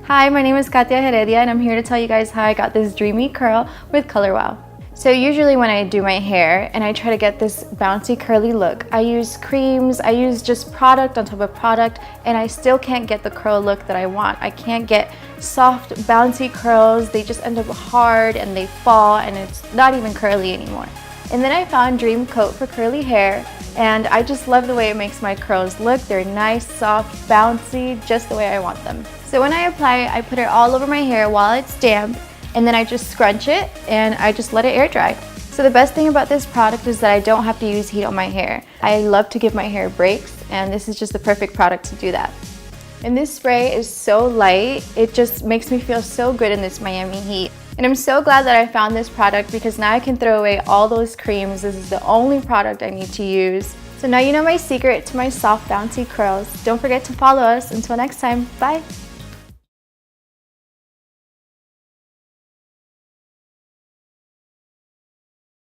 Hi, my name is Kattya Heredia and I'm here to tell you guys how I got this dreamy curl with Color Wow. So usually when I do my hair and I try to get this bouncy curly look, I use creams, I use just product on top of product, and I still can't get the curl look that I want. I can't get soft bouncy curls. They just end up hard and they fall and it's not even curly anymore. And then I found Dream Coat for curly hair, and I just love the way it makes my curls look. They're nice, soft, bouncy, just the way I want them. So when I apply it, I put it all over my hair while it's damp, and then I just scrunch it and I just let it air dry. So the best thing about this product is that I don't have to use heat on my hair. I love to give my hair breaks, and this is just the perfect product to do that. And this spray is so light, it just makes me feel so good in this Miami heat. And I'm so glad that I found this product because now I can throw away all those creams. This is the only product I need to use. So now you know my secret to my soft, bouncy curls. Don't forget to follow us. Until next time, bye.